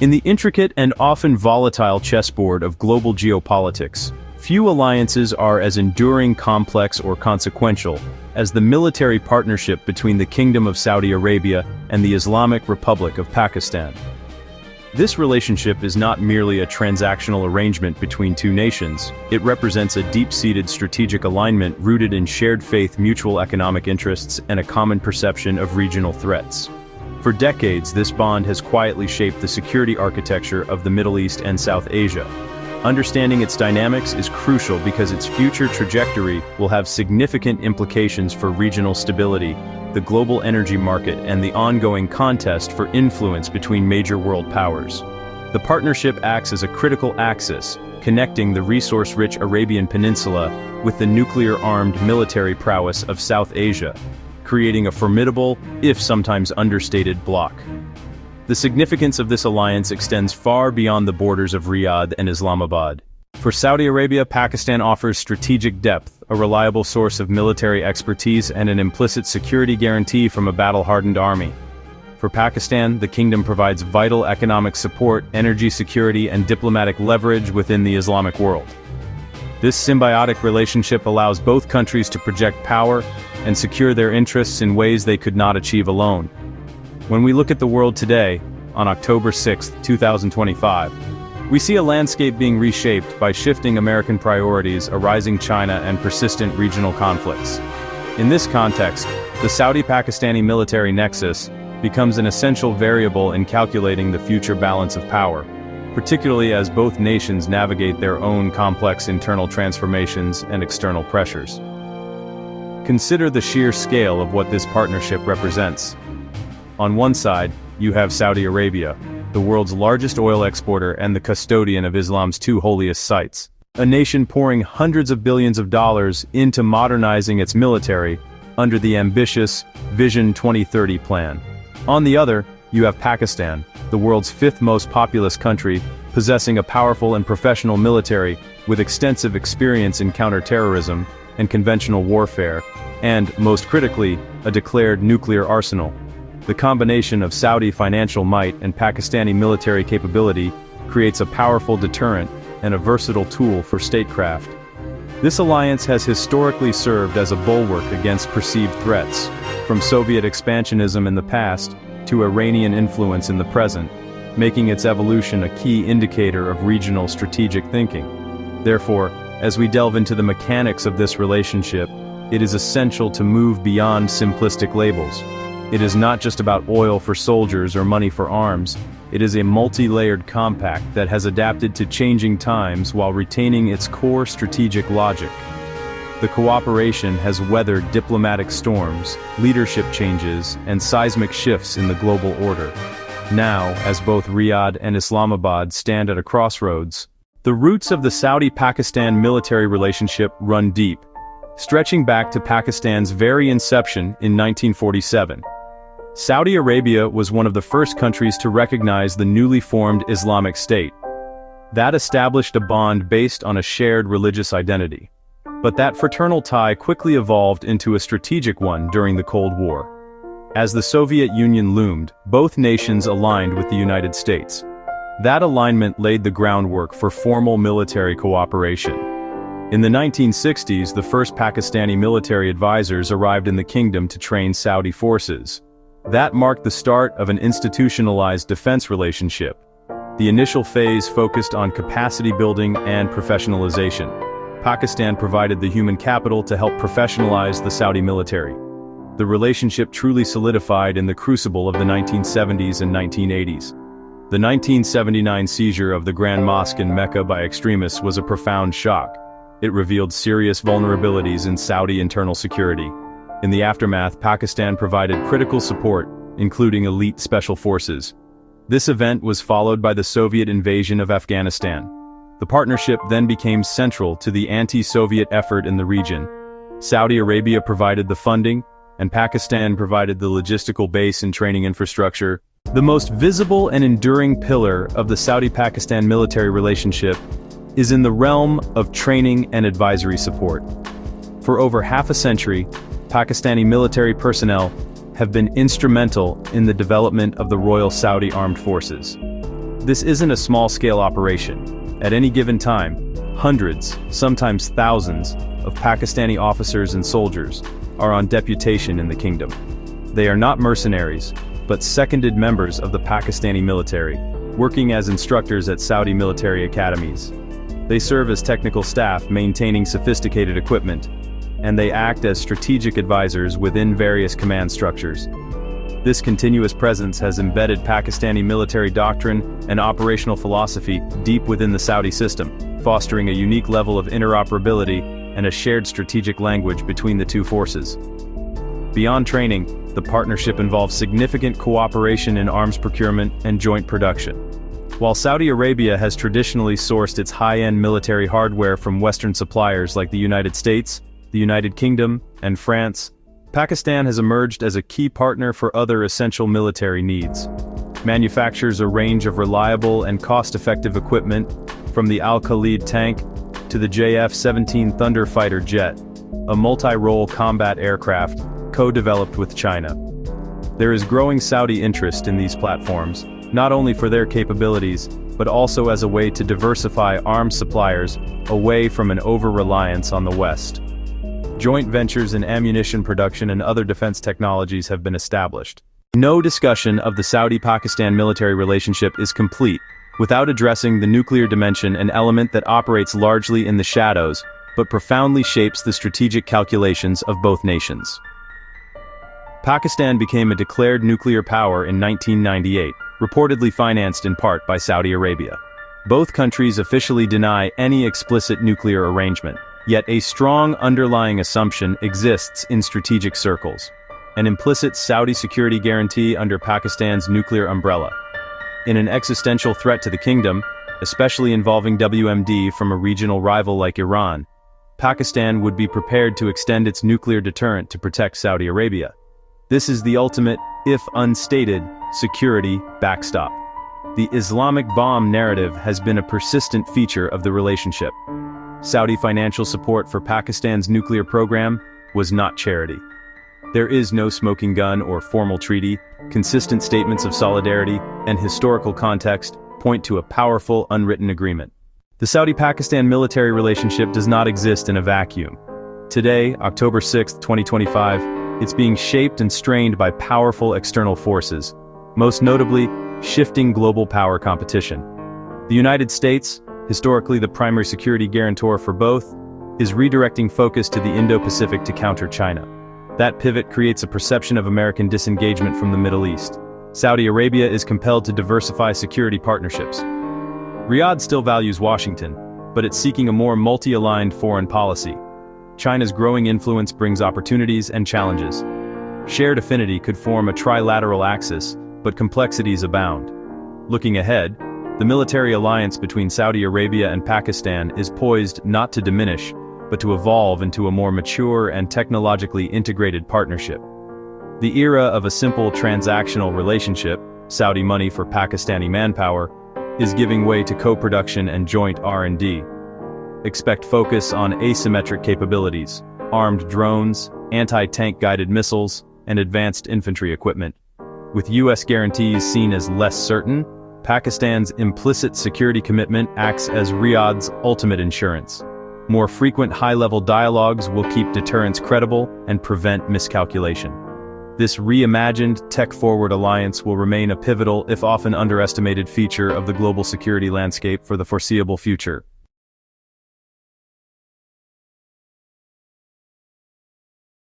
In the intricate and often volatile chessboard of global geopolitics, few alliances are as enduring, complex, or consequential as the military partnership between the Kingdom of Saudi Arabia and the Islamic Republic of Pakistan. This relationship is not merely a transactional arrangement between two nations, it represents a deep-seated strategic alignment rooted in shared faith, mutual economic interests, and a common perception of regional threats. For decades, this bond has quietly shaped the security architecture of the Middle East and South Asia. Understanding its dynamics is crucial because its future trajectory will have significant implications for regional stability, the global energy market, and the ongoing contest for influence between major world powers. The partnership acts as a critical axis, connecting the resource-rich Arabian Peninsula with the nuclear-armed military prowess of South Asia, creating a formidable, if sometimes understated, bloc. The significance of this alliance extends far beyond the borders of Riyadh and Islamabad. For Saudi Arabia, Pakistan offers strategic depth, a reliable source of military expertise, and an implicit security guarantee from a battle-hardened army. For Pakistan, the kingdom provides vital economic support, energy security, and diplomatic leverage within the Islamic world. This symbiotic relationship allows both countries to project power and secure their interests in ways they could not achieve alone. When we look at the world today, on October 6, 2025, we see a landscape being reshaped by shifting American priorities, a rising China, and persistent regional conflicts. In this context, the Saudi-Pakistani military nexus becomes an essential variable in calculating the future balance of power, particularly as both nations navigate their own complex internal transformations and external pressures. Consider the sheer scale of what this partnership represents. On one side, you have Saudi Arabia, the world's largest oil exporter and the custodian of Islam's two holiest sites, a nation pouring hundreds of billions of dollars into modernizing its military under the ambitious Vision 2030 plan. On the other, you have Pakistan, the world's fifth most populous country, possessing a powerful and professional military with extensive experience in counterterrorism and conventional warfare, and, most critically, a declared nuclear arsenal. The combination of Saudi financial might and Pakistani military capability creates a powerful deterrent and a versatile tool for statecraft. This alliance has historically served as a bulwark against perceived threats, from Soviet expansionism in the past to Iranian influence in the present, making its evolution a key indicator of regional strategic thinking. Therefore, as we delve into the mechanics of this relationship, it is essential to move beyond simplistic labels. It is not just about oil for soldiers or money for arms, it is a multi-layered compact that has adapted to changing times while retaining its core strategic logic. The cooperation has weathered diplomatic storms, leadership changes, and seismic shifts in the global order. Now, as both Riyadh and Islamabad stand at a crossroads, the roots of the Saudi-Pakistan military relationship run deep, stretching back to Pakistan's very inception in 1947. Saudi Arabia was one of the first countries to recognize the newly formed Islamic State. That established a bond based on a shared religious identity. But that fraternal tie quickly evolved into a strategic one during the Cold War. As the Soviet Union loomed, both nations aligned with the United States. That alignment laid the groundwork for formal military cooperation. In the 1960s, the first Pakistani military advisors arrived in the kingdom to train Saudi forces. That marked the start of an institutionalized defense relationship. The initial phase focused on capacity building and professionalization. Pakistan provided the human capital to help professionalize the Saudi military. The relationship truly solidified in the crucible of the 1970s and 1980s. The 1979 seizure of the Grand Mosque in Mecca by extremists was a profound shock. It revealed serious vulnerabilities in Saudi internal security. In the aftermath, Pakistan provided critical support, including elite special forces. This event was followed by the Soviet invasion of Afghanistan. The partnership then became central to the anti-Soviet effort in the region. Saudi Arabia provided the funding, and Pakistan provided the logistical base and training infrastructure. The most visible and enduring pillar of the Saudi-Pakistan military relationship is in the realm of training and advisory support. For over half a century, Pakistani military personnel have been instrumental in the development of the Royal Saudi Armed Forces. This isn't a small-scale operation. At any given time, hundreds, sometimes thousands, of Pakistani officers and soldiers are on deputation in the kingdom. They are not mercenaries, but seconded members of the Pakistani military, working as instructors at Saudi military academies. They serve as technical staff maintaining sophisticated equipment, and they act as strategic advisors within various command structures. This continuous presence has embedded Pakistani military doctrine and operational philosophy deep within the Saudi system, fostering a unique level of interoperability and a shared strategic language between the two forces. Beyond training, the partnership involves significant cooperation in arms procurement and joint production. While Saudi Arabia has traditionally sourced its high-end military hardware from Western suppliers like the United States, the United Kingdom, and France, Pakistan has emerged as a key partner for other essential military needs. Manufactures a range of reliable and cost-effective equipment, from the Al-Khalid tank to the JF-17 Thunder fighter jet, a multi-role combat aircraft co-developed with China. There is growing Saudi interest in these platforms, not only for their capabilities, but also as a way to diversify arms suppliers away from an over-reliance on the West. Joint ventures in ammunition production and other defense technologies have been established. No discussion of the Saudi-Pakistan military relationship is complete without addressing the nuclear dimension, an element that operates largely in the shadows, but profoundly shapes the strategic calculations of both nations. Pakistan became a declared nuclear power in 1998, reportedly financed in part by Saudi Arabia. Both countries officially deny any explicit nuclear arrangement, yet a strong underlying assumption exists in strategic circles: an implicit Saudi security guarantee under Pakistan's nuclear umbrella. In an existential threat to the kingdom, especially involving WMD from a regional rival like Iran, Pakistan would be prepared to extend its nuclear deterrent to protect Saudi Arabia. This is the ultimate, if unstated, security backstop. The Islamic bomb narrative has been a persistent feature of the relationship. Saudi financial support for Pakistan's nuclear program was not charity. There is no smoking gun or formal treaty. Consistent statements of solidarity and historical context point to a powerful unwritten agreement. The Saudi-Pakistan military relationship does not exist in a vacuum. Today, October 6, 2025, it's being shaped and strained by powerful external forces, most notably, shifting global power competition. The United States, historically the primary security guarantor for both, is redirecting focus to the Indo-Pacific to counter China. That pivot creates a perception of American disengagement from the Middle East. Saudi Arabia is compelled to diversify security partnerships. Riyadh still values Washington, but it's seeking a more multi-aligned foreign policy. China's growing influence brings opportunities and challenges. Shared affinity could form a trilateral axis, but complexities abound. Looking ahead, the military alliance between Saudi Arabia and Pakistan is poised not to diminish, but to evolve into a more mature and technologically integrated partnership. The era of a simple transactional relationship, Saudi money for Pakistani manpower, is giving way to co-production and joint R&D. Expect focus on asymmetric capabilities, armed drones, anti-tank guided missiles, and advanced infantry equipment. With US guarantees seen as less certain, Pakistan's implicit security commitment acts as Riyadh's ultimate insurance. More frequent high-level dialogues will keep deterrence credible and prevent miscalculation. This reimagined, tech-forward alliance will remain a pivotal, if often underestimated, feature of the global security landscape for the foreseeable future.